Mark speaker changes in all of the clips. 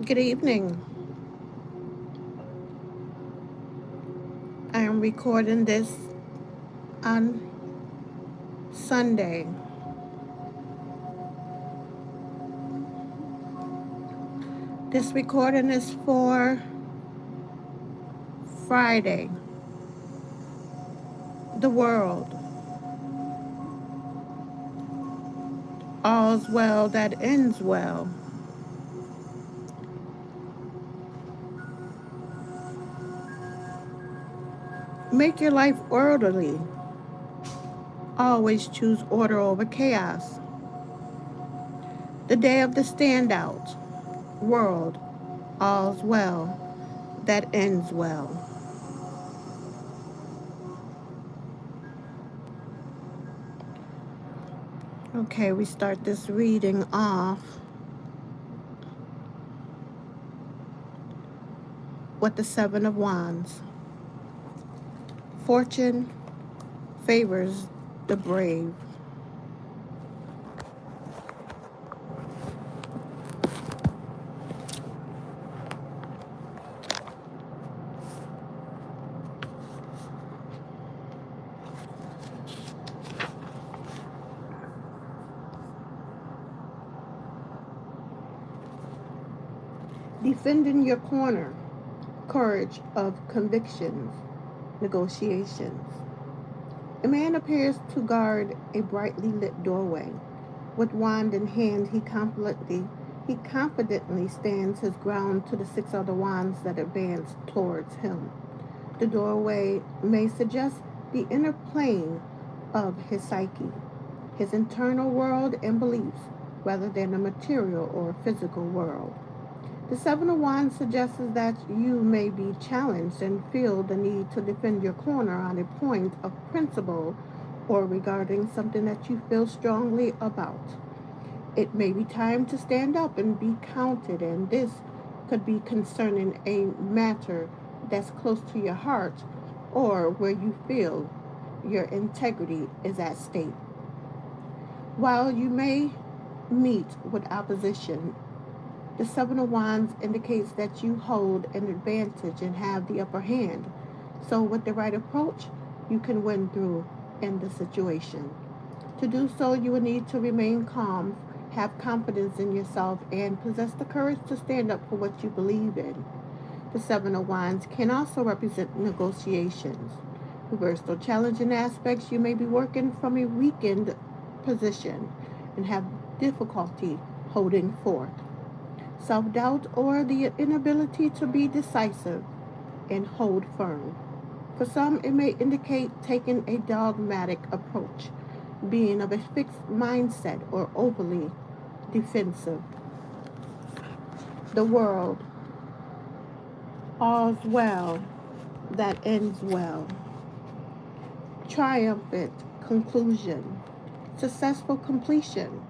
Speaker 1: Good evening. I am recording this on Sunday. This recording is for Friday. The world. All's well that ends well. Make your life orderly. Always choose order over chaos. The day of the standout. World. All's well that ends well. Okay, we start this reading off with the Seven of Wands. Fortune favors the brave. Defending your corner. Courage of convictions. Negotiations. A man appears to guard a brightly lit doorway. With wand in hand, he confidently stands his ground to the six other wands that advance towards him. The doorway may suggest the inner plane of his psyche, his internal world and beliefs, rather than a material or physical world. The Seven of Wands suggests that you may be challenged and feel the need to defend your corner on a point of principle or regarding something that you feel strongly about. It may be time to stand up and be counted, and this could be concerning a matter that's close to your heart or where you feel your integrity is at stake. While you may meet with opposition, the Seven of Wands indicates that you hold an advantage and have the upper hand. So, with the right approach, you can win through in the situation. To do so, you will need to remain calm, have confidence in yourself, and possess the courage to stand up for what you believe in. The Seven of Wands can also represent negotiations. Reversed or challenging aspects, you may be working from a weakened position and have difficulty holding forth. Self-doubt or the inability to be decisive and hold firm. For some, it may indicate taking a dogmatic approach, being of a fixed mindset or overly defensive. The world, all's well that ends well. Triumphant conclusion, successful completion.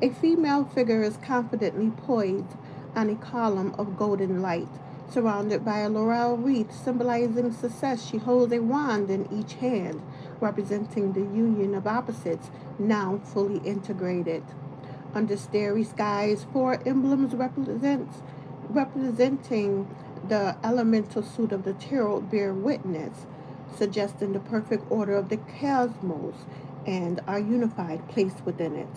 Speaker 1: A female figure is confidently poised on a column of golden light, surrounded by a laurel wreath symbolizing success. She holds a wand in each hand, representing the union of opposites now fully integrated. Under starry skies, four emblems representing the elemental suit of the tarot bear witness, suggesting the perfect order of the cosmos and our unified place within it.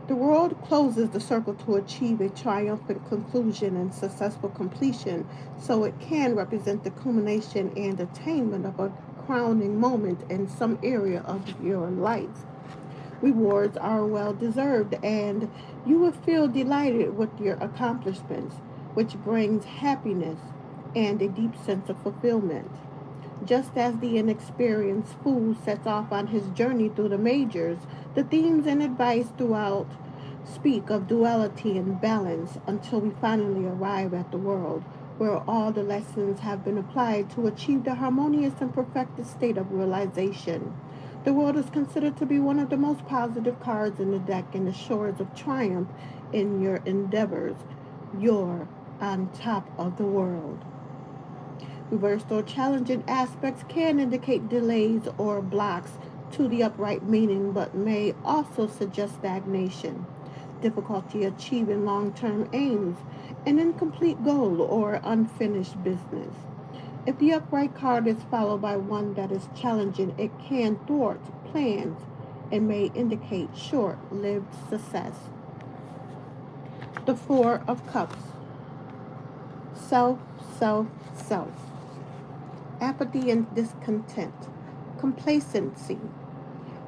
Speaker 1: The world closes the circle to achieve a triumphant conclusion and successful completion, so it can represent the culmination and attainment of a crowning moment in some area of your life. Rewards are well deserved, and you will feel delighted with your accomplishments, which brings happiness and a deep sense of fulfillment. Just as the inexperienced fool sets off on his journey through the majors, the themes and advice throughout speak of duality and balance until we finally arrive at the world where all the lessons have been applied to achieve the harmonious and perfected state of realization. The world is considered to be one of the most positive cards in the deck and assures of triumph in your endeavors. You're on top of the world. Reversed or challenging aspects can indicate delays or blocks to the upright meaning, but may also suggest stagnation. difficulty achieving long-term aims, an incomplete goal, or unfinished business. If the upright card is followed by one that is challenging, it can thwart plans and may indicate short-lived success. The Four of Cups. Self, self, self. Apathy and discontent. Complacency.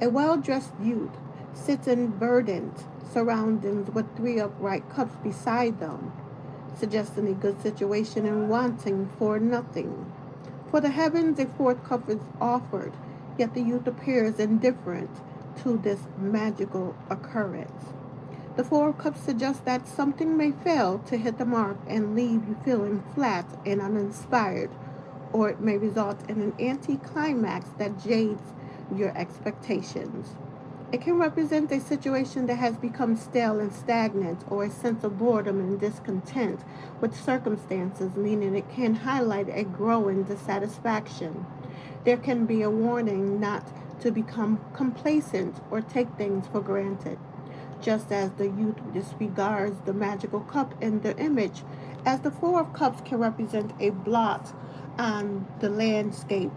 Speaker 1: A well-dressed youth sits in verdant surroundings with three upright cups beside them, suggesting a good situation and wanting for nothing. For the heavens, a fourth cup is offered, yet the youth appears indifferent to this magical occurrence. The Four of Cups suggests that something may fail to hit the mark and leave you feeling flat and uninspired, or it may result in an anticlimax that jades your expectations. It can represent a situation that has become stale and stagnant, or a sense of boredom and discontent with circumstances, meaning it can highlight a growing dissatisfaction. There can be a warning not to become complacent or take things for granted, just as the youth disregards the magical cup in the image, as the Four of Cups can represent a blot on the landscape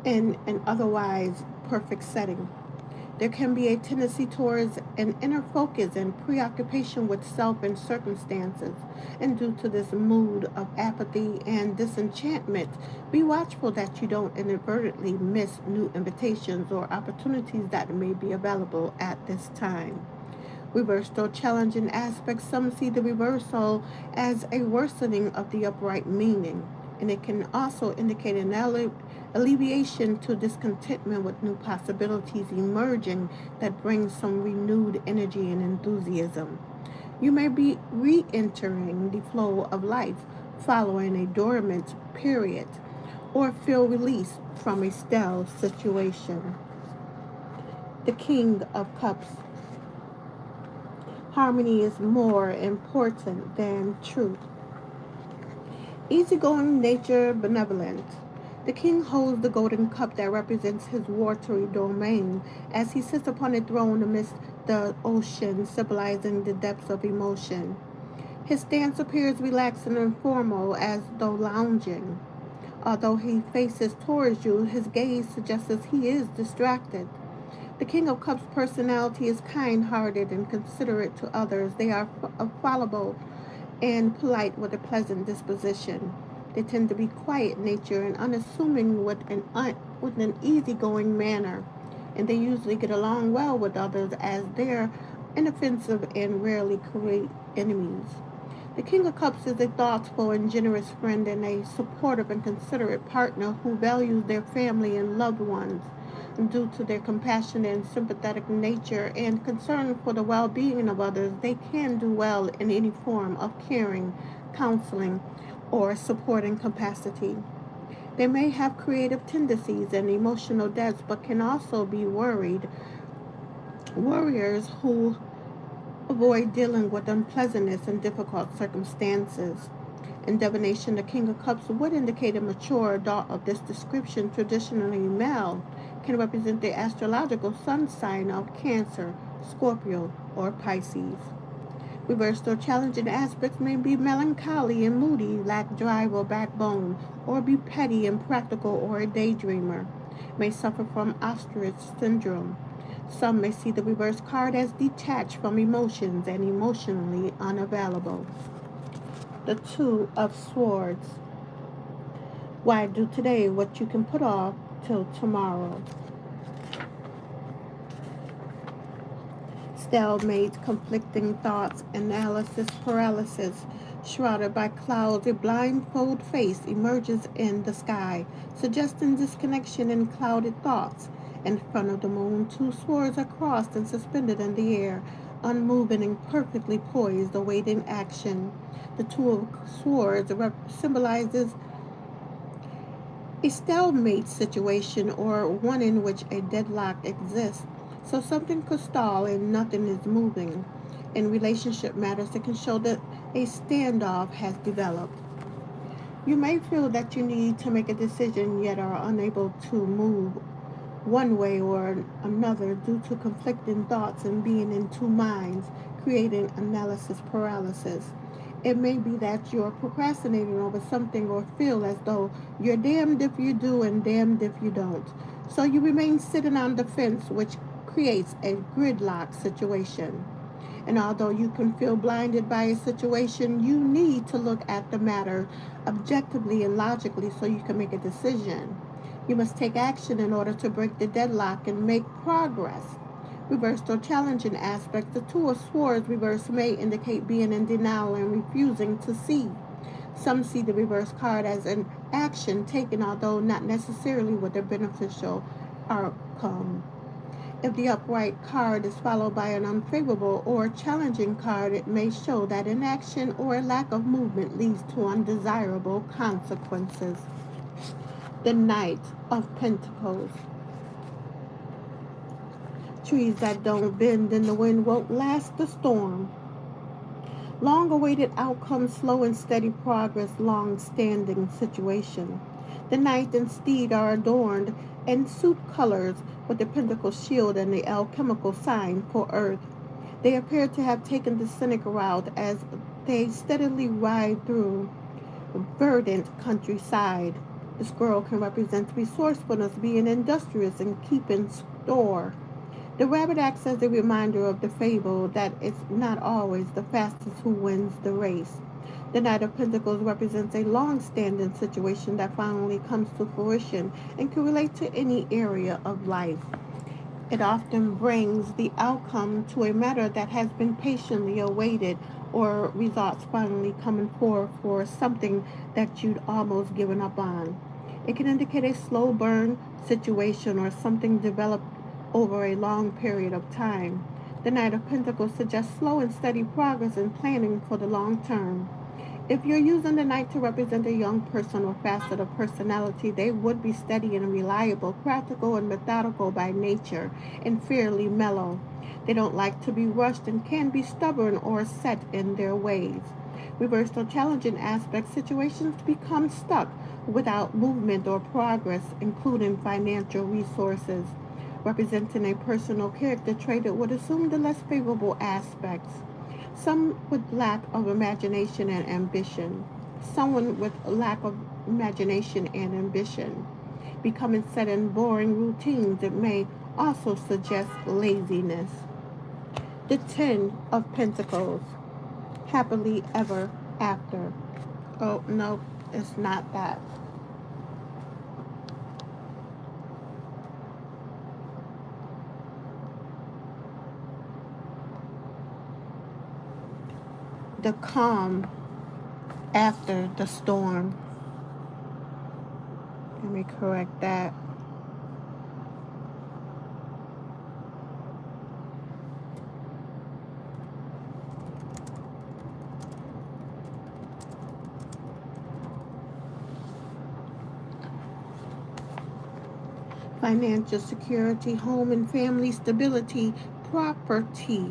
Speaker 1: in an otherwise perfect setting. There can be a tendency towards an inner focus and preoccupation with self and circumstances. And due to this mood of apathy and disenchantment, be watchful that you don't inadvertently miss new invitations or opportunities that may be available at this time. Reversal challenging aspects. Some see the reversal as a worsening of the upright meaning, and it can also indicate an alleviation to discontentment with new possibilities emerging that brings some renewed energy and enthusiasm. You may be re entering the flow of life following a dormant period, or feel release from a stale situation. The King of Cups. Harmony is more important than truth. Easygoing nature, benevolent. The king holds the golden cup that represents his watery domain as he sits upon a throne amidst the ocean, symbolizing the depths of emotion. His stance appears relaxed and informal as though lounging. Although he faces towards you, his gaze suggests that he is distracted. The King of Cups' personality is kind-hearted and considerate to others. They are affable and polite with a pleasant disposition. They tend to be quiet in nature and unassuming with an easygoing manner, and they usually get along well with others as they're inoffensive and rarely create enemies. The King of Cups is a thoughtful and generous friend and a supportive and considerate partner who values their family and loved ones. Due to their compassionate and sympathetic nature and concern for the well-being of others, they can do well in any form of caring, counseling, or supporting capacity. They may have creative tendencies and emotional depths, but can also be warriors who avoid dealing with unpleasantness and difficult circumstances. In divination, the King of Cups would indicate a mature adult of this description, traditionally male, can represent the astrological sun sign of Cancer, Scorpio, or Pisces. Reversed or challenging aspects may be melancholy and moody, lack drive or backbone, or be petty, impractical, or a daydreamer. May suffer from ostrich syndrome. Some may see the reverse card as detached from emotions and emotionally unavailable. The Two of Swords. Why do today what you can put off till tomorrow? Stalemate, conflicting thoughts, analysis paralysis. Shrouded by clouds, a blindfold face emerges in the sky, suggesting disconnection and clouded thoughts. In front of the moon, two swords are crossed and suspended in the air, unmoving and perfectly poised, awaiting action. The Two of Swords symbolizes a stalemate situation, or one in which a deadlock exists. So something could stall and nothing is moving. In relationship matters, it can show that a standoff has developed. You may feel that you need to make a decision yet are unable to move one way or another due to conflicting thoughts and being in two minds, creating analysis paralysis. It may be that you're procrastinating over something or feel as though you're damned if you do and damned if you don't. So you remain sitting on the fence, which creates a gridlock situation. And although you can feel blinded by a situation, you need to look at the matter objectively and logically so you can make a decision. You must take action in order to break the deadlock and make progress. Reversed or challenging aspects, the Two of Swords reverse may indicate being in denial and refusing to see. Some see the reverse card as an action taken, although not necessarily with a beneficial outcome. If the upright card is followed by an unfavorable or challenging card, it may show that inaction or a lack of movement leads to undesirable consequences. The Knight of Pentacles. Trees that don't bend in the wind won't last the storm. Long awaited outcome, slow and steady progress, long standing situation. The knight and steed are adorned in suit colors with the pentacle shield and the alchemical sign for earth. They appear to have taken the scenic route as they steadily ride through verdant countryside. The squirrel can represent resourcefulness, being industrious and keeping store. The rabbit acts as a reminder of the fable that it's not always the fastest who wins the race. The Knight of Pentacles represents a long-standing situation that finally comes to fruition and can relate to any area of life. It often brings the outcome to a matter that has been patiently awaited or results finally coming forth for something that you'd almost given up on. It can indicate a slow burn situation or something developed over a long period of time. The Knight of Pentacles suggests slow and steady progress and planning for the long term. If you're using the knight to represent a young person or facet of personality, they would be steady and reliable, practical and methodical by nature, and fairly mellow. They don't like to be rushed and can be stubborn or set in their ways. Reversed or challenging aspects, situations become stuck without movement or progress, including financial resources. Representing a personal character trait, it would assume the less favorable aspects. Some with lack of imagination and ambition. Someone with lack of imagination and ambition. Becoming set in boring routines, it may also suggest laziness. The Ten of Pentacles. Happily ever after. Oh, no, it's not that. The calm after the storm. Let me correct that. Financial security, home and family stability, property.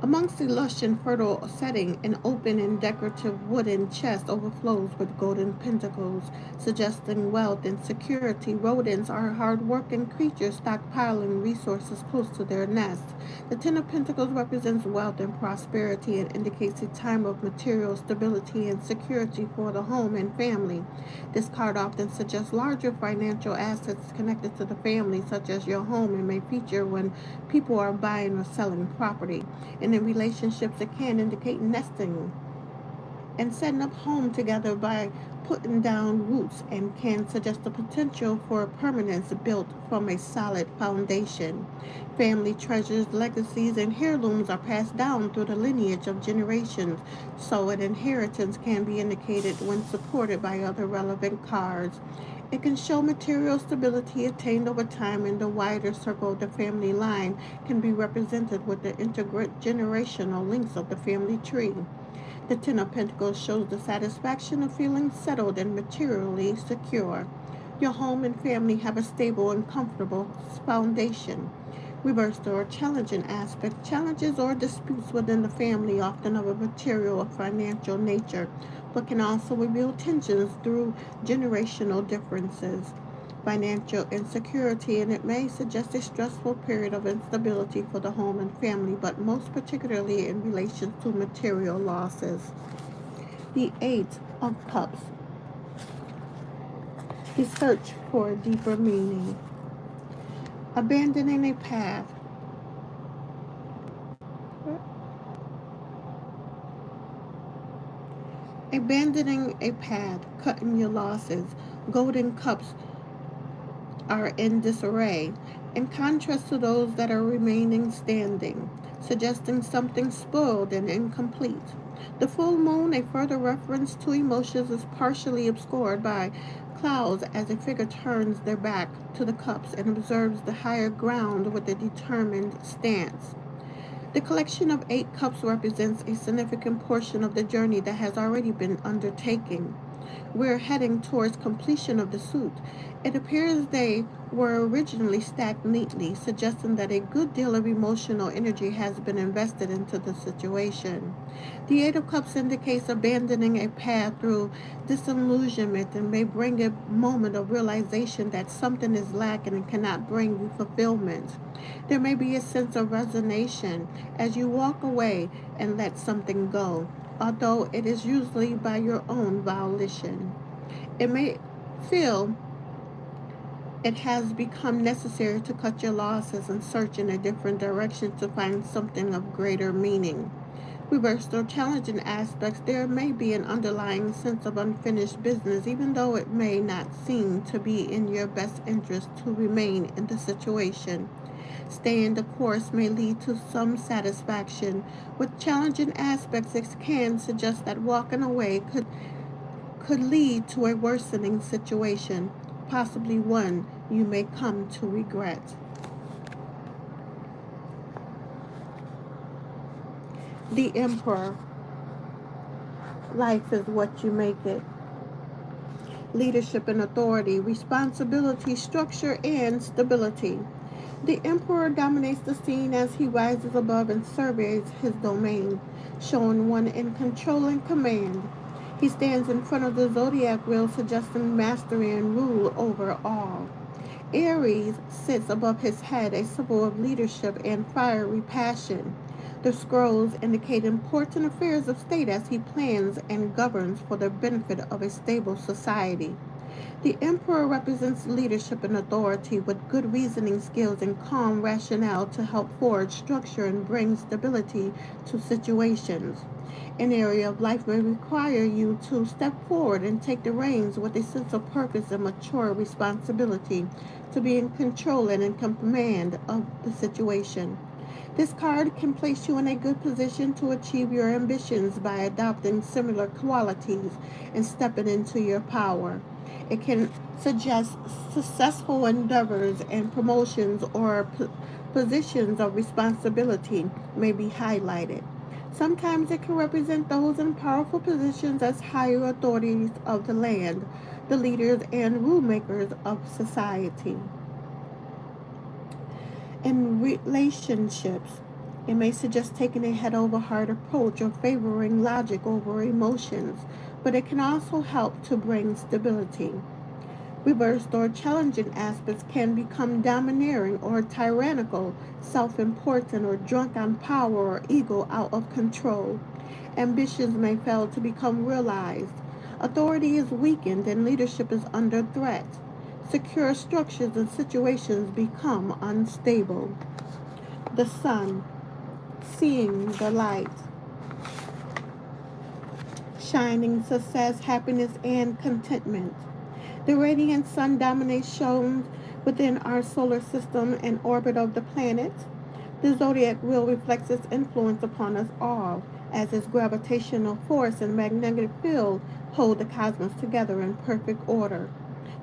Speaker 1: Amongst the lush and fertile setting, an open and decorative wooden chest overflows with golden pentacles, suggesting wealth and security. Rodents are hard-working creatures stockpiling resources close to their nests. The Ten of Pentacles represents wealth and prosperity and indicates a time of material stability and security for the home and family. This card often suggests larger financial assets connected to the family, such as your home, and may feature when people are buying or selling property. And in relationships, it can indicate nesting and setting up home together by putting down roots and can suggest the potential for permanence built from a solid foundation. Family treasures, legacies, and heirlooms are passed down through the lineage of generations, so an inheritance can be indicated when supported by other relevant cards. It can show material stability attained over time, and the wider circle of the family line can be represented with the intergenerational links of the family tree. The Ten of Pentacles shows the satisfaction of feeling settled and materially secure. Your home and family have a stable and comfortable foundation. Reversed or challenging aspect, challenges or disputes within the family, often of a material or financial nature, but can also reveal tensions through generational differences. financial insecurity, and it may suggest a stressful period of instability for the home and family, but most particularly in relation to material losses. The Eight of Cups, the search for a deeper meaning. Abandoning a path. Abandoning a path, cutting your losses. Golden cups are in disarray, in contrast to those that are remaining standing, suggesting something spoiled and incomplete. The full moon, a further reference to emotions, is partially obscured by clouds as a figure turns their back to the cups and observes the higher ground with a determined stance. The collection of 8 cups represents a significant portion of the journey that has already been undertaken. We're heading towards completion of the suit. It appears they were originally stacked neatly, suggesting that a good deal of emotional energy has been invested into the situation. The Eight of Cups indicates abandoning a path through disillusionment and may bring a moment of realization that something is lacking and cannot bring you fulfillment. There may be a sense of resignation as you walk away and let something go, although it is usually by your own volition. It may feel it has become necessary to cut your losses and search in a different direction to find something of greater meaning. Reversed or challenging aspects, there may be an underlying sense of unfinished business, even though it may not seem to be in your best interest to remain in the situation. Staying the course may lead to some satisfaction. With challenging aspects, it can suggest that walking away could lead to a worsening situation, possibly one you may come to regret. The Emperor. Life is what you make it. Leadership and authority, responsibility, structure, and stability. The Emperor dominates the scene as he rises above and surveys his domain, showing one in control and command. He stands in front of the zodiac wheel, suggesting mastery and rule over all. Aries sits above his head, a symbol of leadership and fiery passion. The scrolls indicate important affairs of state as he plans and governs for the benefit of a stable society. The emperor represents leadership and authority with good reasoning skills and calm rationale to help forge structure and bring stability to situations. An area of life may require you to step forward and take the reins with a sense of purpose and mature responsibility to be in control and in command of the situation. This card can place you in a good position to achieve your ambitions by adopting similar qualities and stepping into your power. It can suggest successful endeavors and promotions or positions of responsibility may be highlighted. Sometimes it can represent those in powerful positions as higher authorities of the land, the leaders and rule makers of society. In relationships, it may suggest taking a head over heart approach or favoring logic over emotions, but it can also help to bring stability. Reversed or challenging aspects can become domineering or tyrannical, self important, or drunk on power or ego out of control. Ambitions may fail to become realized. Authority is weakened and leadership is under threat. Secure structures and situations become unstable. The sun, seeing the light, shining success, happiness, and contentment. The radiant sun dominates shown within our solar system and orbit of the planet. The zodiac wheel reflects its influence upon us all, as its gravitational force and magnetic field hold the cosmos together in perfect order.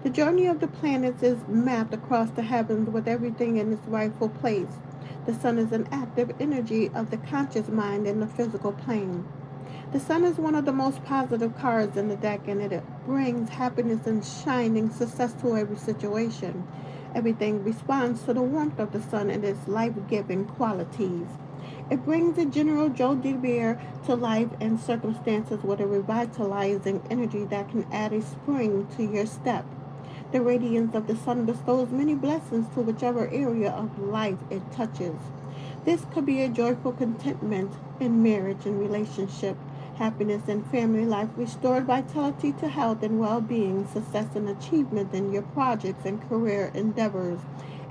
Speaker 1: The journey of the planets is mapped across the heavens with everything in its rightful place. The sun is an active energy of the conscious mind in the physical plane. The sun is one of the most positive cards in the deck, and it brings happiness and shining success to every situation. Everything responds to the warmth of the sun and its life-giving qualities. It brings the general Joe DeBeer to life and circumstances with a revitalizing energy that can add a spring to your step. The radiance of the sun bestows many blessings to whichever area of life it touches. This could be a joyful contentment in marriage and relationship, happiness in family life, restored vitality to health and well-being, success and achievement in your projects and career endeavors,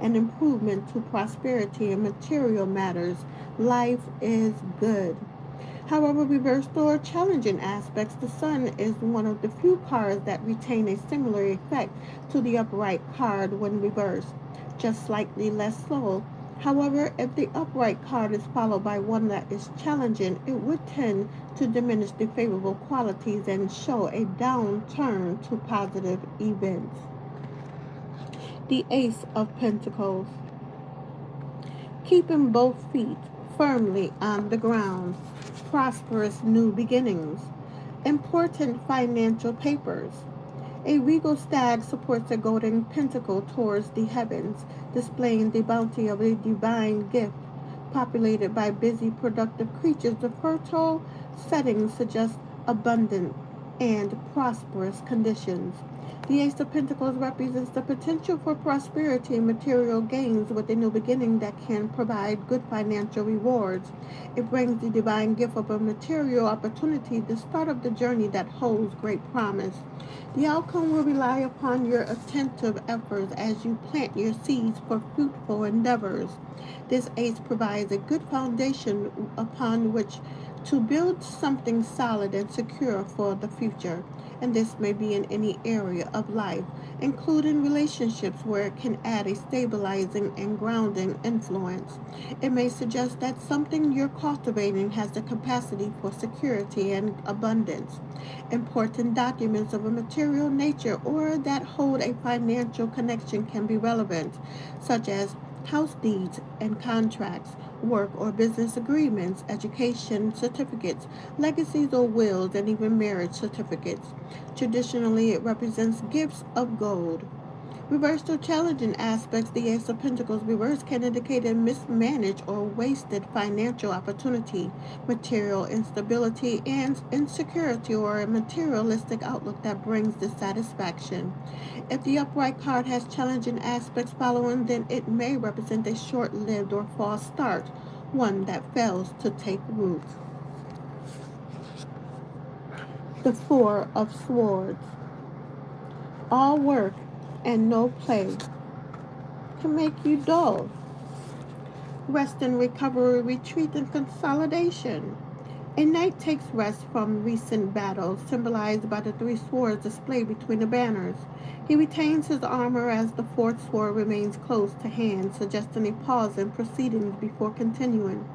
Speaker 1: and improvement to prosperity in material matters. Life is good. However, reversed or challenging aspects, the Sun is one of the few cards that retain a similar effect to the upright card when reversed, just slightly less slow. However, if the upright card is followed by one that is challenging, it would tend to diminish the favorable qualities and show a downturn to positive events. The Ace of Pentacles, keeping both feet firmly on the ground, prosperous new beginnings, important financial papers. A regal stag supports a golden pentacle towards the heavens, displaying the bounty of a divine gift. Populated by busy, productive creatures, the fertile setting suggests abundant and prosperous conditions. The Ace of Pentacles represents the potential for prosperity and material gains with a new beginning that can provide good financial rewards. It brings the divine gift of a material opportunity, the start of the journey that holds great promise. The outcome will rely upon your attentive efforts as you plant your seeds for fruitful endeavors. This ace provides a good foundation upon which to build something solid and secure for the future, and this may be in any area of life, including relationships where it can add a stabilizing and grounding influence. It may suggest that something you're cultivating has the capacity for security and abundance. Important documents of a material nature or that hold a financial connection can be relevant, such as house deeds and contracts, work or business agreements, education certificates, legacies or wills, and even marriage certificates. Traditionally, it represents gifts of gold. Reversed or challenging aspects, the Ace of Pentacles reversed can indicate a mismanaged or wasted financial opportunity, material instability, and insecurity, or a materialistic outlook that brings dissatisfaction. If the upright card has challenging aspects following, then it may represent a short-lived or false start, one that fails to take root. The Four of Swords. All work and no play can make you dull. Rest and recovery, retreat and consolidation. A knight takes rest from recent battles, symbolized by the three swords displayed between the banners. He retains his armor as the fourth sword remains close to hand, suggesting a pause in proceedings before continuing.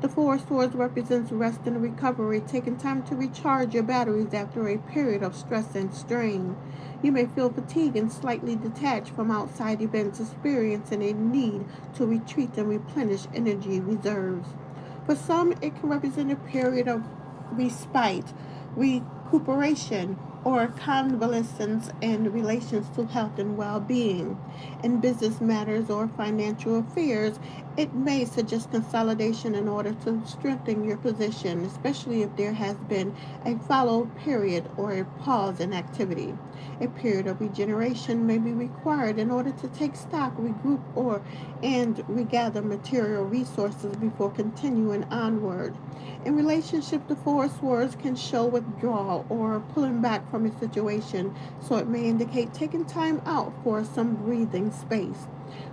Speaker 1: The four swords represents rest and recovery, taking time to recharge your batteries after a period of stress and strain. You may feel fatigued and slightly detached from outside events, experiencing a need to retreat and replenish energy reserves. For some, it can represent a period of respite, recuperation, or convalescence in relations to health and well-being. In business matters or financial affairs, it may suggest consolidation in order to strengthen your position, especially if there has been a follow period or a pause in activity. A period of regeneration may be required in order to take stock, regroup, or and regather material resources before continuing onward. In relationship, the four swords can show withdrawal or pulling back from a situation, so it may indicate taking time out for some breathing space.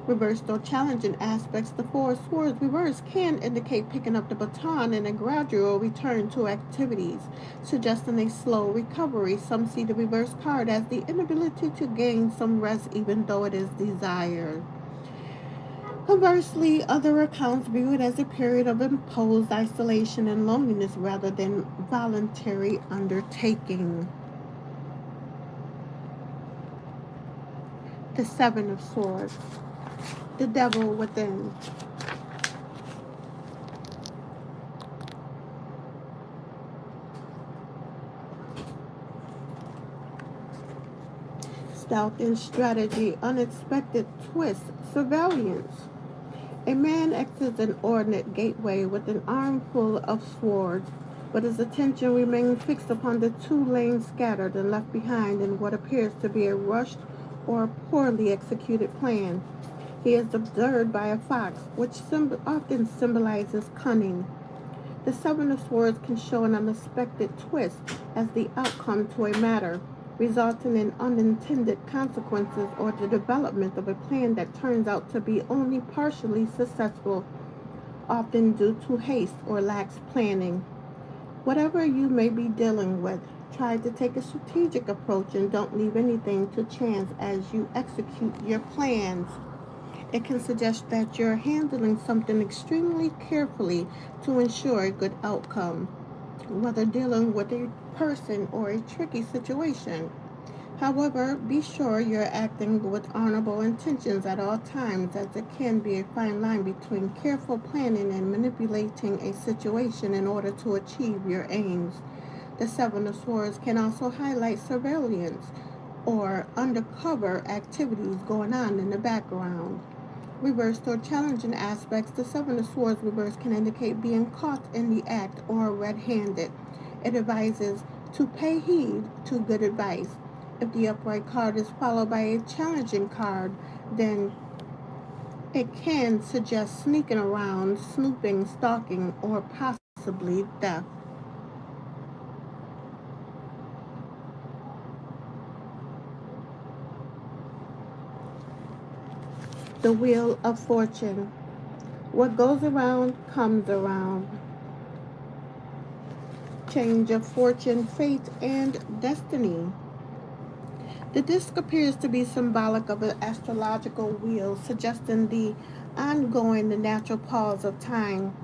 Speaker 1: Reversed or challenging aspects, the four swords reversed can indicate picking up the baton and a gradual return to activities, suggesting a slow recovery. Some see the reverse card as the inability to gain some rest even though it is desired. Conversely, other accounts view it as a period of imposed isolation and loneliness rather than voluntary undertaking. The Seven of Swords, the Devil Within. Stealth and strategy, unexpected twist, surveillance. A man exits an ornate gateway with an armful of swords, but his attention remains fixed upon the two lanes scattered and left behind in what appears to be a rushed or poorly executed plan. He is observed by a fox, which often symbolizes cunning. The Seven of Swords can show an unexpected twist as the outcome to a matter, resulting in unintended consequences or the development of a plan that turns out to be only partially successful, often due to haste or lax planning. Whatever you may be dealing with, try to take a strategic approach and don't leave anything to chance as you execute your plans. It can suggest that you're handling something extremely carefully to ensure a good outcome, whether dealing with a person or a tricky situation. However, be sure you're acting with honorable intentions at all times, as it can be a fine line between careful planning and manipulating a situation in order to achieve your aims. The Seven of Swords can also highlight surveillance or undercover activities going on in the background. Reversed or challenging aspects, the Seven of Swords reverse can indicate being caught in the act or red-handed. It advises to pay heed to good advice. If the upright card is followed by a challenging card, then it can suggest sneaking around, snooping, stalking, or possibly theft. The Wheel of Fortune. What goes around comes around. Change of fortune, fate, and destiny. The disc appears to be symbolic of an astrological wheel, suggesting the ongoing and natural pause of time.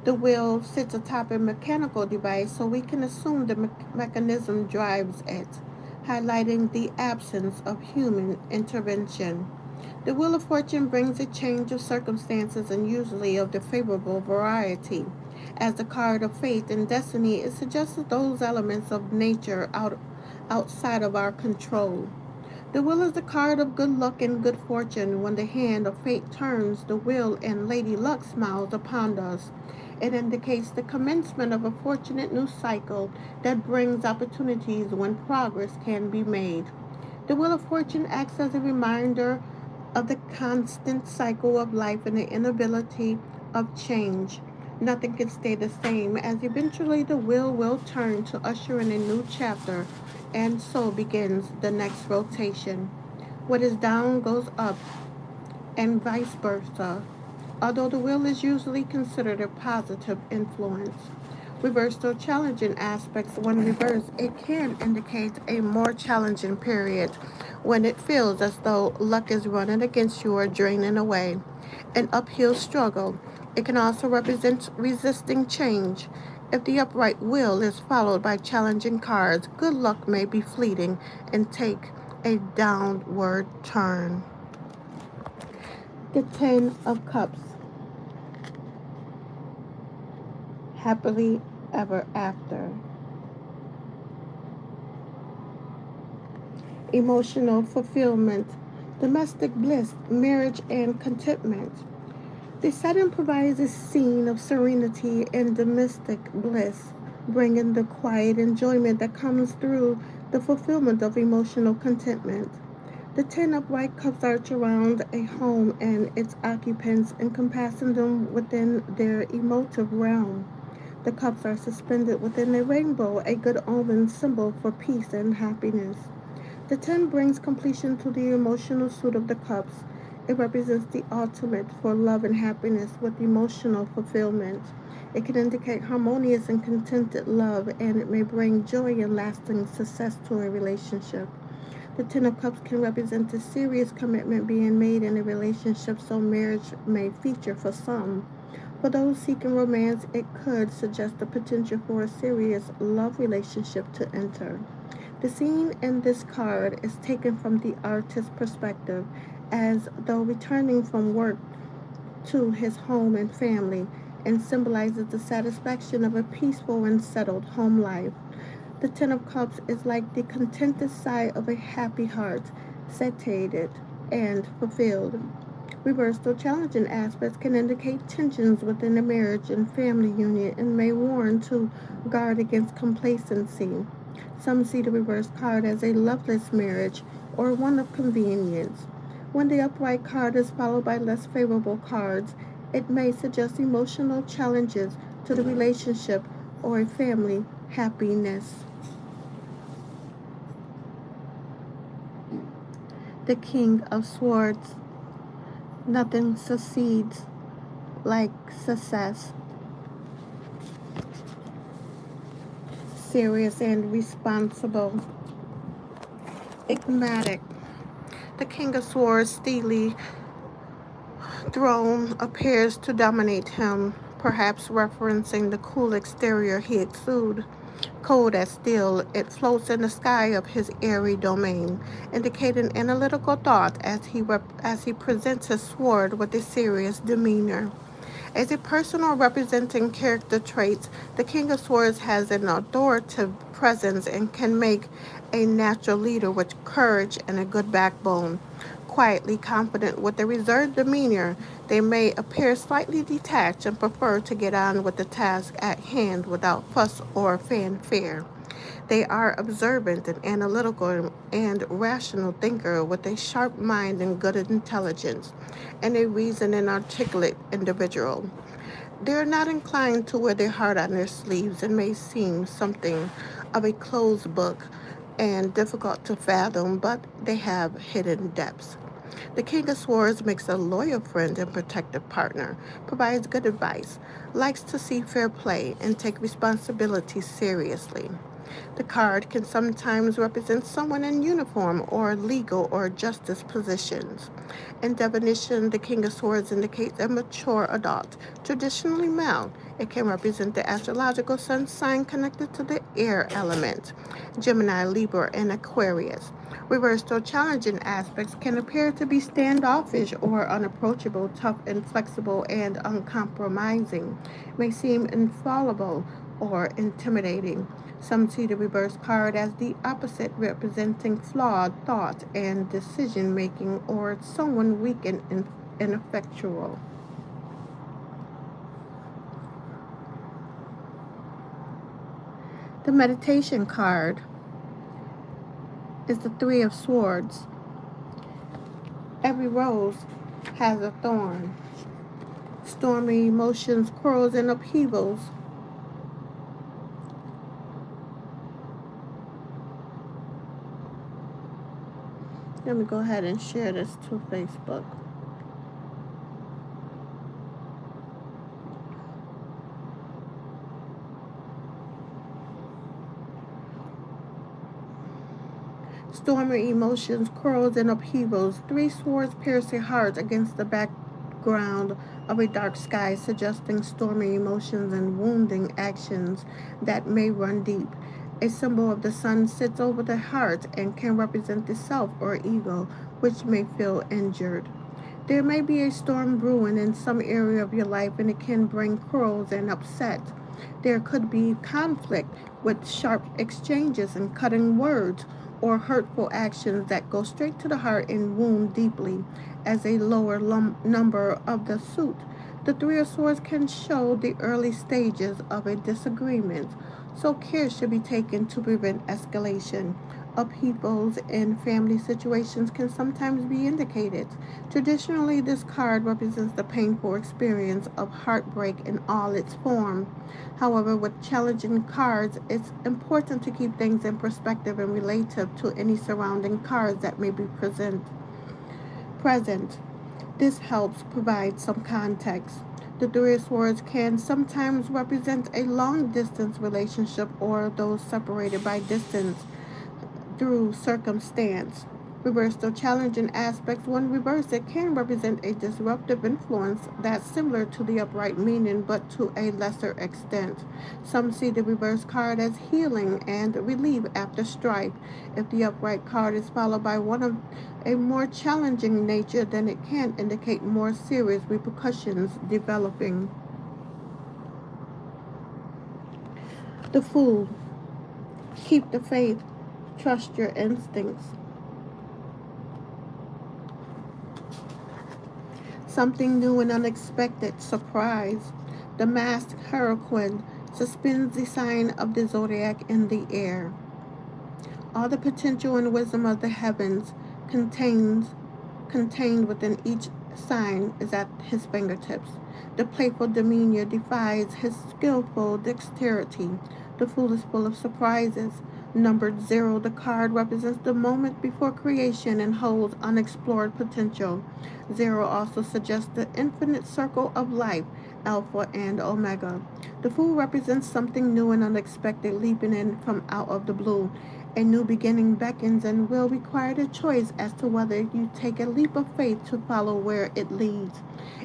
Speaker 1: The wheel sits atop a mechanical device, so we can assume the mechanism drives it, highlighting the absence of human intervention. The Wheel of Fortune brings a change of circumstances and usually of the favorable variety. As the card of fate and destiny, it suggests those elements of nature outside of our control. The wheel is the card of good luck and good fortune. When the hand of fate turns the wheel and Lady Luck smiles upon us, it indicates the commencement of a fortunate new cycle that brings opportunities when progress can be made. The Wheel of Fortune acts as a reminder of the constant cycle of life and the inability of change. Nothing can stay the same, as eventually the wheel will turn to usher in a new chapter, and so begins the next rotation. What is down goes up, and vice versa, although the wheel is usually considered a positive influence. Reversed or challenging aspects, when reversed, it can indicate a more challenging period when it feels as though luck is running against you or draining away. An uphill struggle. It can also represent resisting change. If the upright wheel is followed by challenging cards, good luck may be fleeting and take a downward turn. The Ten of Cups. Happily ever after. Emotional fulfillment, domestic bliss, marriage, and contentment. The setting provides a scene of serenity and domestic bliss, bringing the quiet enjoyment that comes through the fulfillment of emotional contentment. The ten upright cups arch around a home and its occupants, encompassing them within their emotive realm. The cups are suspended within a rainbow, a good omen symbol for peace and happiness. The 10 brings completion to the emotional suit of the cups. It represents the ultimate for love and happiness with emotional fulfillment. It can indicate harmonious and contented love, and it may bring joy and lasting success to a relationship. The Ten of Cups can represent a serious commitment being made in a relationship, so marriage may feature for some. For those seeking romance, it could suggest the potential for a serious love relationship to enter. The scene in this card is taken from the artist's perspective, as though returning from work to his home and family, and symbolizes the satisfaction of a peaceful and settled home life. The Ten of Cups is like the contented sigh of a happy heart, satiated and fulfilled. Reversed or challenging aspects can indicate tensions within a marriage and family union and may warn to guard against complacency. Some see the reverse card as a loveless marriage or one of convenience. When the upright card is followed by less favorable cards, it may suggest emotional challenges to the relationship or a family happiness. The King of Swords. Nothing succeeds like success. Serious and responsible. Enigmatic. The King of Swords' steely throne appears to dominate him, perhaps referencing the cool exterior he exudes. Cold as steel, it floats in the sky of his airy domain, indicating analytical thought as he presents his sword with a serious demeanor. As a personal representing character traits, the King of Swords has an authoritative presence and can make a natural leader with courage and a good backbone. Quietly confident with a reserved demeanor, they may appear slightly detached and prefer to get on with the task at hand without fuss or fanfare. They are observant and analytical and rational thinker with a sharp mind and good intelligence, and a reasoned and articulate individual. They are not inclined to wear their heart on their sleeves and may seem something of a closed book and difficult to fathom, but they have hidden depths. The King of Swords makes a loyal friend and protective partner, provides good advice, likes to see fair play, and take responsibility seriously. The card can sometimes represent someone in uniform or legal or justice positions. In definition, the King of Swords indicates a mature adult, traditionally male. It can represent the astrological sun sign connected to the air element, Gemini, Libra, and Aquarius. Reversed or challenging aspects can appear to be standoffish or unapproachable, tough, inflexible, and uncompromising, may seem infallible or intimidating. Some see the reverse card as the opposite, representing flawed thought and decision making, or someone weak and ineffectual. The meditation card is the Three of Swords. Every rose has a thorn. Stormy emotions, quarrels, and upheavals. Let me go ahead and share this to Facebook. Stormy emotions, quarrels, and upheavals. Three swords pierce your heart against the background of a dark sky, suggesting stormy emotions and wounding actions that may run deep. A symbol of the sun sits over the heart and can represent the self or ego, which may feel injured. There may be a storm brewing in some area of your life, and it can bring quarrels and upset. There could be conflict with sharp exchanges and cutting words or hurtful actions that go straight to the heart and wound deeply. As a lower number of the suit, the Three of Swords can show the early stages of a disagreement, so care should be taken to prevent escalation. Upheavals in family situations can sometimes be indicated. Traditionally, this card represents the painful experience of heartbreak in all its form. However, with challenging cards, it's important to keep things in perspective and relative to any surrounding cards that may be present. This helps provide some context. The Three of Swords can sometimes represent a long distance relationship or those separated by distance through circumstance. Reversed or challenging aspects, when reversed, it can represent a disruptive influence that's similar to the upright meaning but to a lesser extent. Some see the reverse card as healing and relief after strife. If the upright card is followed by one of a more challenging nature, then it can indicate more serious repercussions developing. The Fool. Keep the faith. Trust your instincts. Something new and unexpected. Surprise. The masked heroine suspends the sign of the zodiac in the air. All the potential and wisdom of the heavens contains contained within each sign is at his fingertips. The playful demeanor defies his skillful dexterity. The fool is full of surprises. Numbered 0, the card represents the moment before creation and holds unexplored potential. 0 also suggests the infinite circle of life, Alpha and Omega. The fool represents something new and unexpected leaping in from out of the blue. A new beginning beckons and will require a choice as to whether you take a leap of faith to follow where it leads.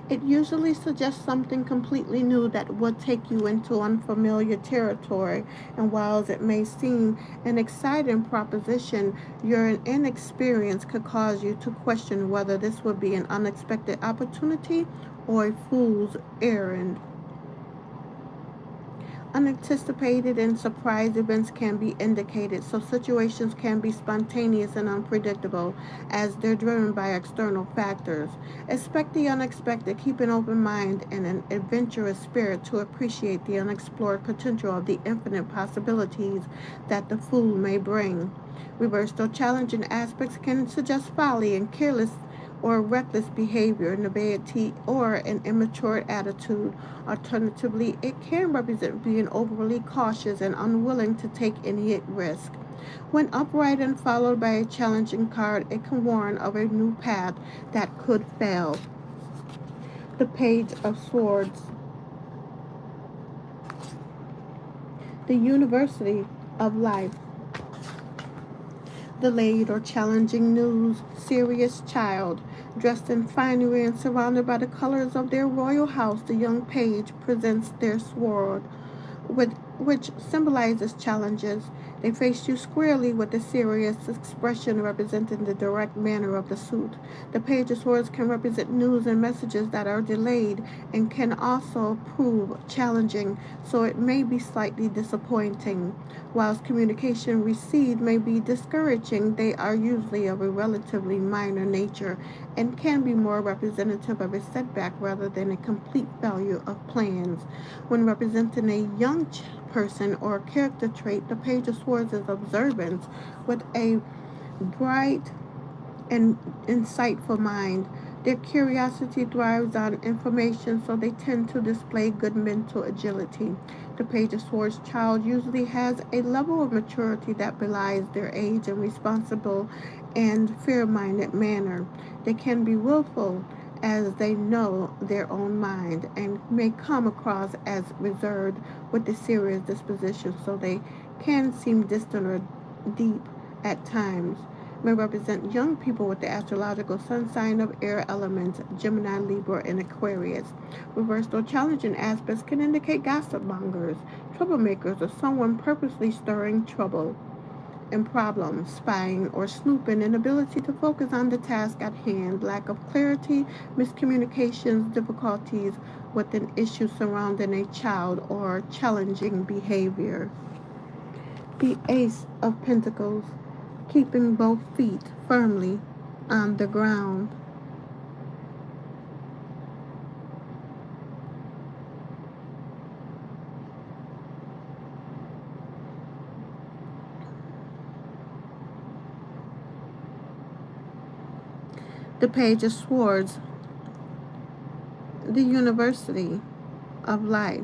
Speaker 1: It usually suggests something completely new that would take you into unfamiliar territory, and while it may seem an exciting proposition, your inexperience could cause you to question whether this would be an unexpected opportunity or a fool's errand. Unanticipated and surprise events can be indicated, so situations can be spontaneous and unpredictable as they're driven by external factors. Expect the unexpected, keep an open mind and an adventurous spirit to appreciate the unexplored potential of the infinite possibilities that the fool may bring. Reversed or challenging aspects can suggest folly and careless or reckless behavior, naivety, or an immature attitude. Alternatively, it can represent being overly cautious and unwilling to take any risk. When upright and followed by a challenging card, it can warn of a new path that could fail. The Page of Swords, the University of Life. Delayed or challenging news, serious child. Dressed in finery and surrounded by the colors of their royal house, the young page presents their sword, with, which symbolizes challenges. They face you squarely with a serious expression representing the direct manner of the suit. The Page of Swords can represent news and messages that are delayed and can also prove challenging, so it may be slightly disappointing. Whilst communication received may be discouraging, they are usually of a relatively minor nature and can be more representative of a setback rather than a complete failure of plans. When representing a young person or character trait, the Page of Swords is observance with a bright and insightful mind. Their curiosity thrives on information, so they tend to display good mental agility. The Page of Swords child usually has a level of maturity that belies their age and responsible and fair-minded manner. They can be willful as they know their own mind and may come across as reserved with a serious disposition, so they can seem distant or deep at times. May represent young people with the astrological sun sign of air elements, Gemini, Libra, and Aquarius. Reversed or challenging aspects can indicate gossip mongers, troublemakers, or someone purposely stirring trouble and problems, spying or snooping, inability to focus on the task at hand, lack of clarity, miscommunications, difficulties with an issue surrounding a child, or challenging behavior. The Ace of Pentacles, keeping both feet firmly on the ground. The Page of Swords, the University of Life.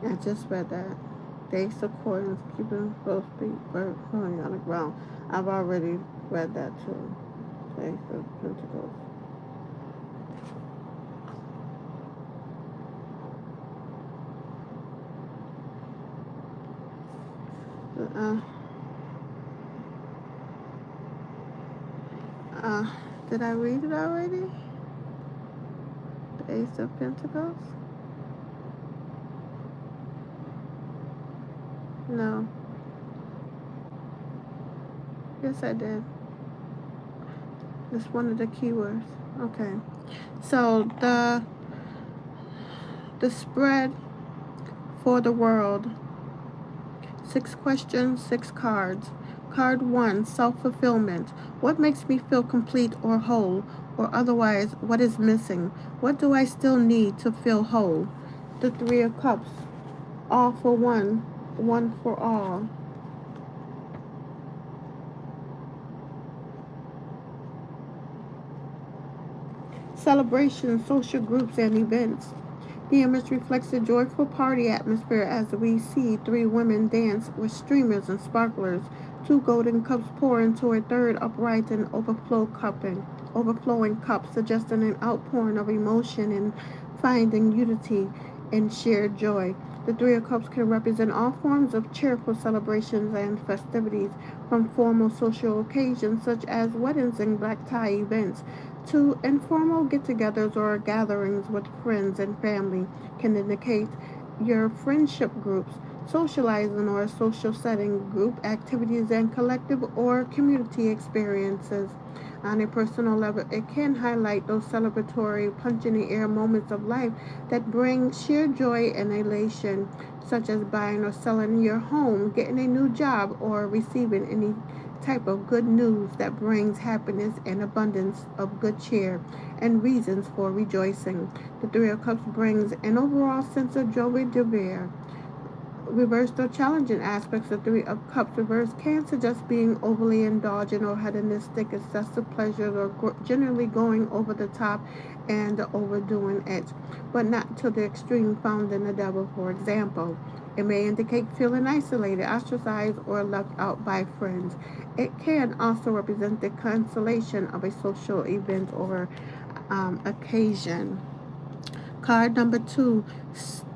Speaker 1: I just read that. The Ace of Coins, keeping both feet firmly on the ground. I've already read that too. The Ace of Pentacles. Uh, uh, did I read it already? The Ace of Pentacles? No. Yes, I did. That's one of the keywords. Okay. So the spread for the world 6 questions, 6 cards. Card 1, self-fulfillment. What makes me feel complete or whole? Or otherwise, what is missing? What do I still need to feel whole? The 3 of Cups. All for one, one for all. Celebrations, social groups, and events. The image reflects a joyful party atmosphere as we see 3 women dance with streamers and sparklers. 2 golden cups pour into a third upright and overflowing cup, suggesting an outpouring of emotion and finding unity and shared joy. The 3 of Cups can represent all forms of cheerful celebrations and festivities, from formal social occasions such as weddings and black tie events to informal get togethers or gatherings with friends and family. Can indicate your friendship groups, socializing or social setting, group activities, and collective or community experiences. On a personal level, it can highlight those celebratory, punch in the air moments of life that bring sheer joy and elation, such as buying or selling your home, getting a new job, or receiving any type of good news that brings happiness and abundance of good cheer and reasons for rejoicing. The 3 of Cups brings an overall sense of joy de vivre. Reversed or challenging aspects of 3 of Cups reverse can suggest being overly indulgent or hedonistic, excessive pleasures, or generally going over the top and overdoing it, but not to the extreme found in the devil, for example. It may indicate feeling isolated, ostracized, or left out by friends. It can also represent the cancellation of a social event or occasion. Card number 2,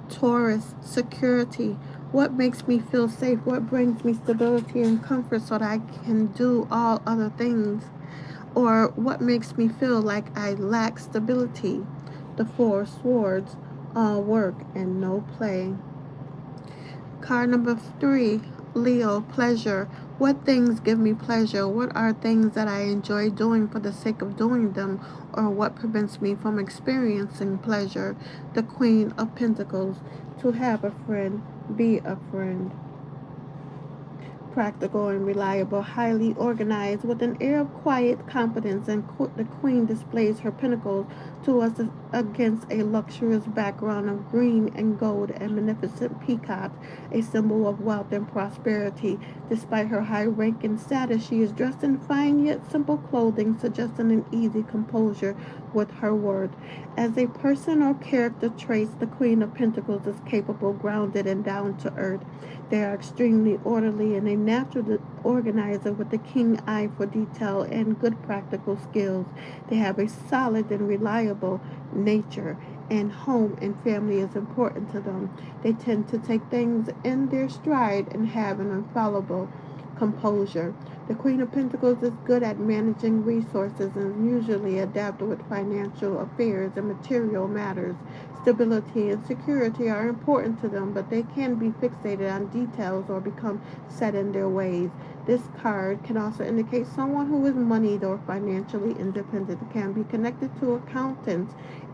Speaker 1: Taurus, security. What makes me feel safe? What brings me stability and comfort so that I can do all other things? Or what makes me feel like I lack stability? The 4 Swords, all work and no play. Card number 3, Leo, pleasure. What things give me pleasure? What are things that I enjoy doing for the sake of doing them? Or what prevents me from experiencing pleasure? The Queen of Pentacles. To have a friend, be a friend. Practical and reliable, highly organized, with an air of quiet competence, and the queen displays her pinnacles to us against a luxurious background of green and gold and magnificent peacock, a symbol of wealth and prosperity. Despite her high rank and status, she is dressed in fine yet simple clothing, suggesting an easy composure with her worth. As a person or character traits, the Queen of Pentacles is capable, grounded, and down to earth. They are extremely orderly and a natural organizer with a keen eye for detail and good practical skills. They have a solid and reliable nature, and home and family is important to them. They tend to take things in their stride and have an infallible composure. The Queen of Pentacles is good at managing resources and usually adept with financial affairs and material matters. Stability and security are important to them, but they can be fixated on details or become set in their ways. This card can also indicate someone who is moneyed or financially independent. It can be connected to accountants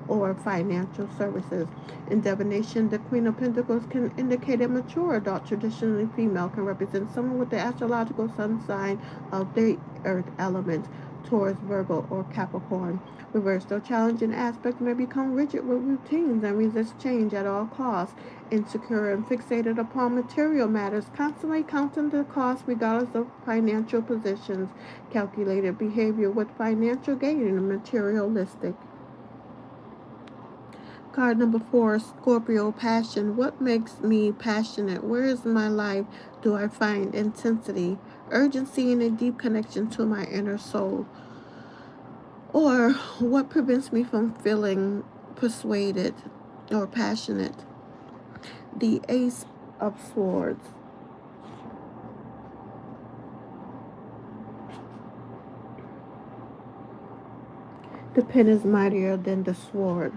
Speaker 1: or financial services. In divination, the Queen of Pentacles can indicate a mature adult, traditionally female, can represent someone with the astrological sun sign of the earth element, Taurus, Virgo, or Capricorn. Reversed or challenging aspects may become rigid with routines and resist change at all costs. Insecure and fixated upon material matters, constantly counting the cost regardless of financial positions. Calculated behavior with financial gain and materialistic. Card number 4, Scorpio, passion. What makes me passionate? Where is my life? Do I find intensity, urgency, and a deep connection to my inner soul? Or what prevents me from feeling persuaded or passionate? The Ace of Swords. The pen is mightier than the sword.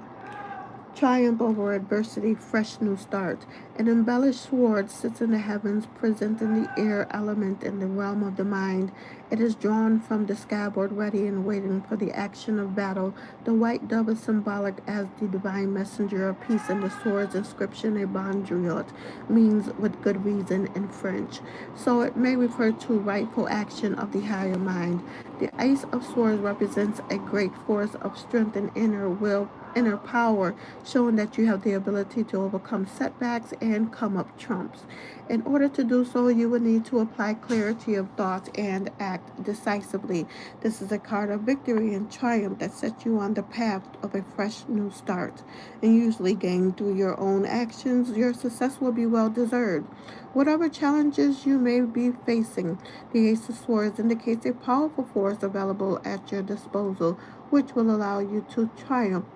Speaker 1: Triumph over adversity, fresh new start. An embellished sword sits in the heavens, presenting the air element in the realm of the mind. It is drawn from the scabbard, ready and waiting for the action of battle. The white dove is symbolic as the divine messenger of peace, and the sword's inscription, a bandriot, means with good reason in French. So it may refer to rightful action of the higher mind. The Ace of Swords represents a great force of strength and inner will, inner power, showing that you have the ability to overcome setbacks and come up trumps. In order to do so, you will need to apply clarity of thought and act decisively. This is a card of victory and triumph that sets you on the path of a fresh new start. And usually gained through your own actions, your success will be well deserved. Whatever challenges you may be facing, the Ace of Swords indicates a powerful force available at your disposal, which will allow you to triumph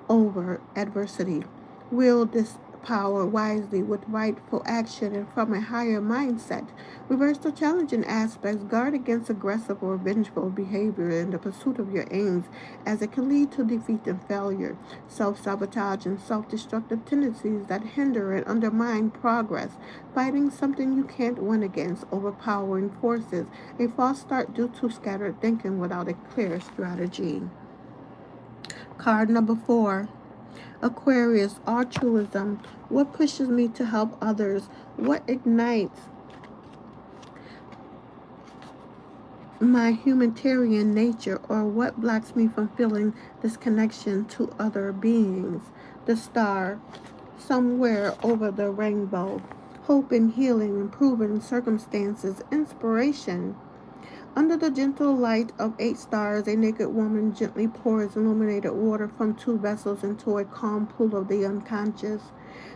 Speaker 1: over adversity. Wield this power wisely with rightful action and from a higher mindset. Reverse the challenging aspects. Guard against aggressive or vengeful behavior in the pursuit of your aims, as it can lead to defeat and failure. Self sabotage and self destructive tendencies that hinder and undermine progress. Fighting something you can't win against. Overpowering forces. A false start due to scattered thinking without a clear strategy. Card number 4. Aquarius, altruism. What pushes me to help others? What ignites my humanitarian nature, or what blocks me from feeling this connection to other beings? The star, somewhere over the rainbow. Hope and healing, improving circumstances, inspiration. Under the gentle light of 8 stars, a naked woman gently pours illuminated water from 2 vessels into a calm pool of the unconscious.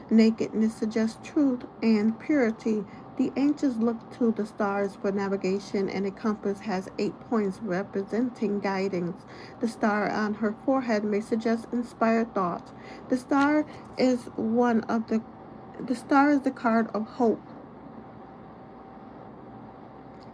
Speaker 1: Nakedness suggests truth and purity. The ancients looked to the stars for navigation, and a compass has 8 points representing guidance. The star on her forehead may suggest inspired thoughts. The star is one of the star is the card of hope.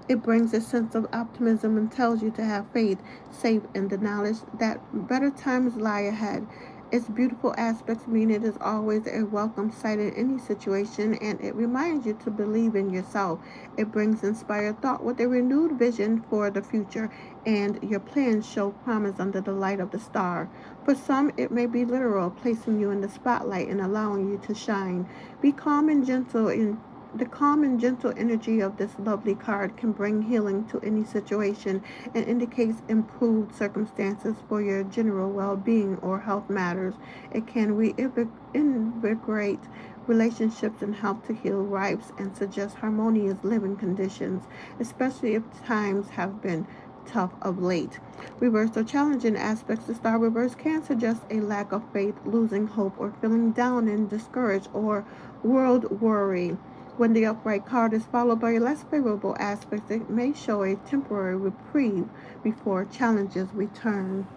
Speaker 1: It brings a sense of optimism and tells you to have faith, safe in the knowledge that better times lie ahead. Its beautiful aspects mean it is always a welcome sight in any situation, and it reminds you to believe in yourself. It brings inspired thought with a renewed vision for the future, and your plans show promise under the light of the star. For some, it may be literal, placing you in the spotlight and allowing you to shine. Be calm and gentle in The calm and gentle energy of this lovely card can bring healing to any situation and indicates improved circumstances for your general well-being or health matters. It can reinvigorate relationships and help to heal rifts and suggest harmonious living conditions, especially if times have been tough of late. Reverse or challenging aspects. The star reverse can suggest a lack of faith, losing hope, or feeling down and discouraged, or world worry. When the upright card is followed by a less favorable aspect, it may show a temporary reprieve before challenges return.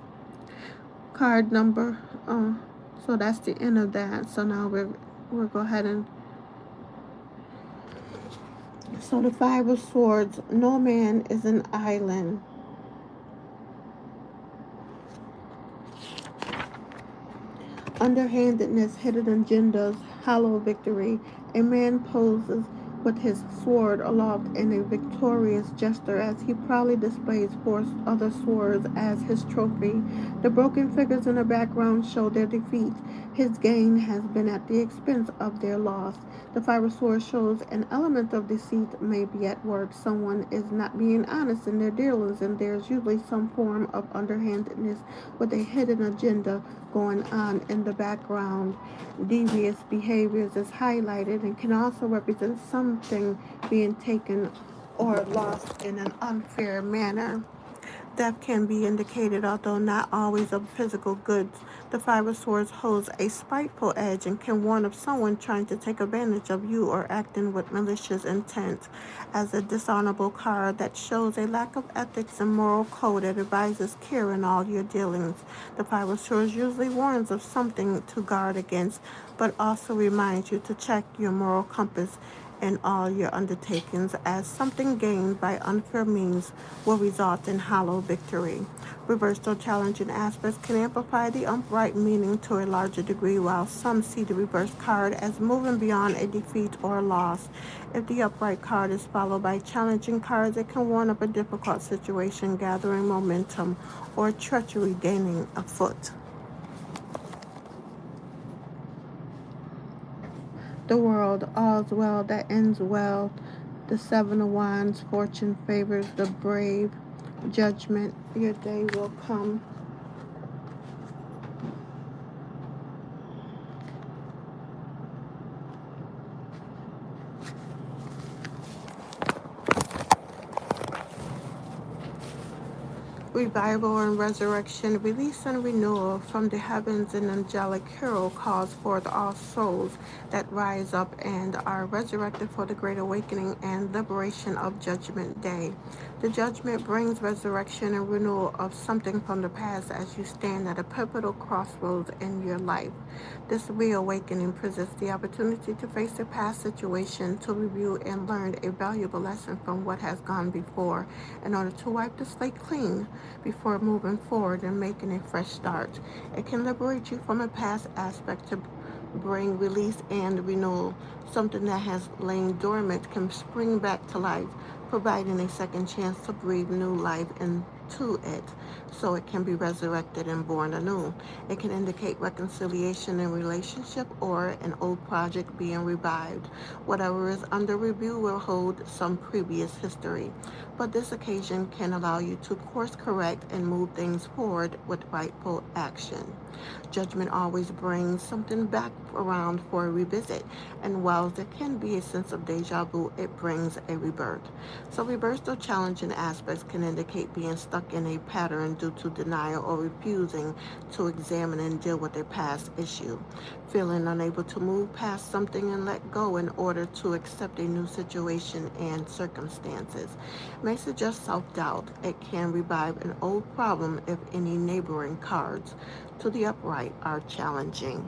Speaker 1: Card number, so that's the end of that. So now we'll go ahead and, so the 5 of Swords, no man is an island. Underhandedness, hidden agendas, hollow victory. A man poses with his sword aloft in a victorious gesture as he proudly displays 4 other swords as his trophy. The broken figures in the background show their defeat. His gain has been at the expense of their loss. The 5 of Swords shows an element of deceit may be at work. Someone is not being honest in their dealings, and there's usually some form of underhandedness with a hidden agenda going on in the background. Devious behaviors is highlighted and can also represent something being taken or lost in an unfair manner. Death can be indicated, although not always of physical goods. The 5 of Swords holds a spiteful edge and can warn of someone trying to take advantage of you or acting with malicious intent. As a dishonorable card that shows a lack of ethics and moral code, it advises care in all your dealings. The 5 of Swords usually warns of something to guard against, but also reminds you to check your moral compass in all your undertakings, as something gained by unfair means will result in hollow victory. Reversed or challenging aspects can amplify the upright meaning to a larger degree, while some see the reverse card as moving beyond a defeat or a loss. If the upright card is followed by challenging cards, it can warn of a difficult situation gathering momentum or treachery gaining a foot. The world, all's well that ends well. The Seven of Wands, fortune favors the brave. Judgment, your day will come. Revival and resurrection, release and renewal from the heavens, and angelic hero calls forth all souls that rise up and are resurrected for the great awakening and liberation of Judgment Day. The judgment brings resurrection and renewal of something from the past as you stand at a pivotal crossroads in your life. This reawakening presents the opportunity to face a past situation, to review and learn a valuable lesson from what has gone before in order to wipe the slate clean before moving forward and making a fresh start. It can liberate you from a past aspect to bring release and renewal. Something that has lain dormant can spring back to life, providing a second chance to breathe new life into it so it can be resurrected and born anew. It can indicate reconciliation in relationship or an old project being revived. Whatever is under review will hold some previous history, but this occasion can allow you to course correct and move things forward with rightful action. Judgment always brings something back around for a revisit, and while there can be a sense of deja vu, it brings a rebirth. So reversed or challenging aspects can indicate being stuck in a pattern due to denial or refusing to examine and deal with a past issue. Feeling unable to move past something and let go in order to accept a new situation and circumstances may suggest self-doubt. It can revive an old problem if any neighboring cards to the upright are challenging.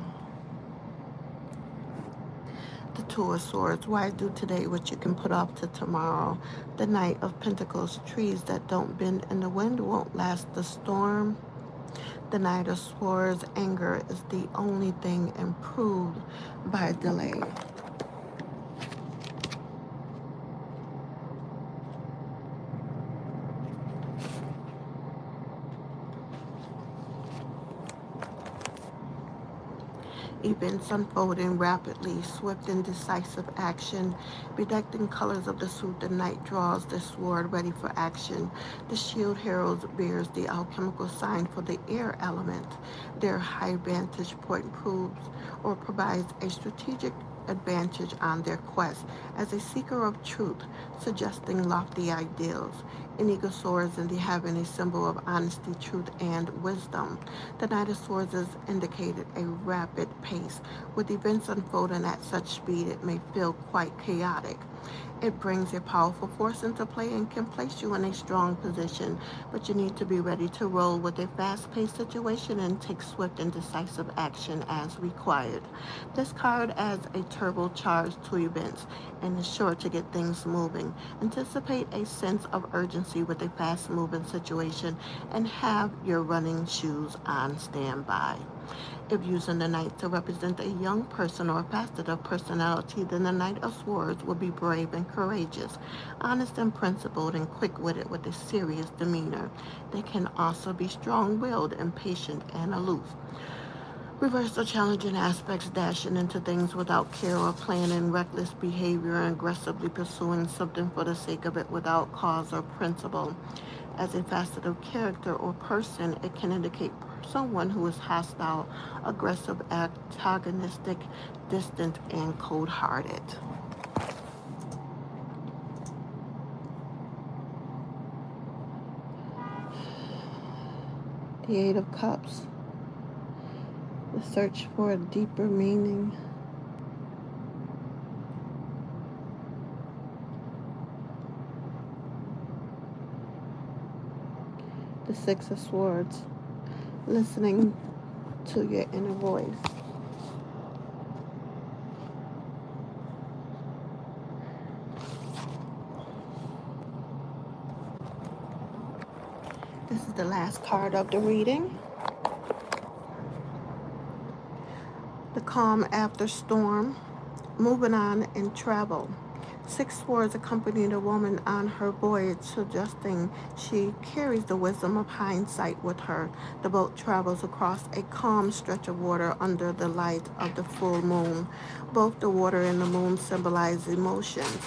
Speaker 1: The Two of Swords, why do today what you can put off to tomorrow? The Knight of Pentacles, trees that don't bend in the wind won't last the storm. The Knight of Swords, anger is the only thing improved by delay. Events unfolding rapidly, swift and decisive action. Bedecked in colors of the suit, the knight draws the sword ready for action. The shield herald bears the alchemical sign for the air element. Their high vantage point proves or provides a strategic advantage on their quest as a seeker of truth, suggesting lofty ideals. An eagle soars in the heaven, a symbol of honesty, truth, and wisdom. The Knight of Swords is indicated a rapid pace. With events unfolding at such speed, it may feel quite chaotic. It brings a powerful force into play and can place you in a strong position, but you need to be ready to roll with a fast-paced situation and take swift and decisive action as required. This card adds a turbo charge to events and is sure to get things moving. Anticipate a sense of urgency with a fast-moving situation and have your running shoes on standby. If using the knight to represent a young person or a facet of personality, then the Knight of Swords will be brave and courageous, honest and principled, and quick-witted with a serious demeanor. They can also be strong-willed, impatient, and aloof. Reverse the challenging aspects, dashing into things without care or planning, reckless behavior, and aggressively pursuing something for the sake of it without cause or principle. As a facet of character or person, it can indicate someone who is hostile, aggressive, antagonistic, distant, and cold-hearted. The Eight of Cups, the search for a deeper meaning. The Six of Swords, listening to your inner voice. The last card of the reading, the calm after storm, moving on in travel. Six swords accompany the woman on her voyage, suggesting she carries the wisdom of hindsight with her. The boat travels across a calm stretch of water under the light of the full moon. Both the water and the moon symbolize emotions.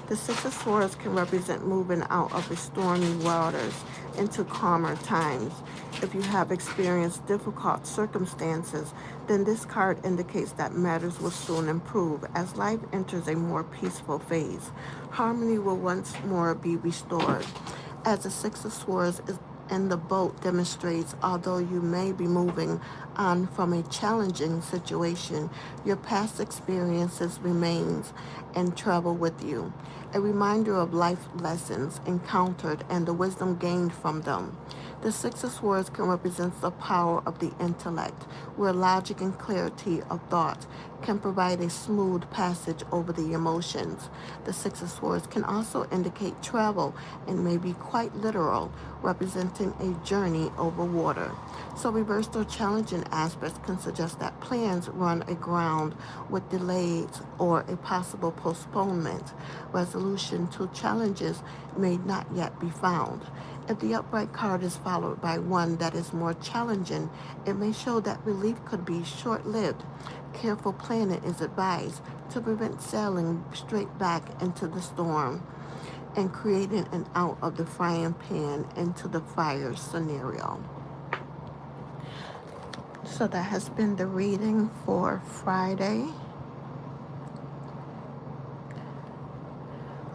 Speaker 1: The Six of Swords can represent moving out of the stormy waters into calmer times. If you have experienced difficult circumstances, then this card indicates that matters will soon improve as life enters a more peaceful phase. Harmony will once more be restored. As the Six of Swords is in the boat demonstrates, although you may be moving on from a challenging situation, your past experiences remains and travel with you. A reminder of life lessons encountered and the wisdom gained from them. The Six of Swords can represent the power of the intellect, where logic and clarity of thought can provide a smooth passage over the emotions. The Six of Swords can also indicate travel and may be quite literal, representing a journey over water. So reversed or challenging aspects can suggest that plans run aground with delays or a possible postponement. Resolution to challenges may not yet be found. If the upright card is followed by one that is more challenging, it may show that relief could be short-lived. Careful planning is advised to prevent sailing straight back into the storm and creating an out of the frying pan into the fire scenario. So that has been the reading for Friday,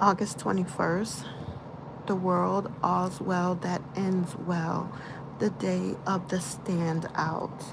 Speaker 1: August 21st. The world, all's well that ends well. The day of the Standout.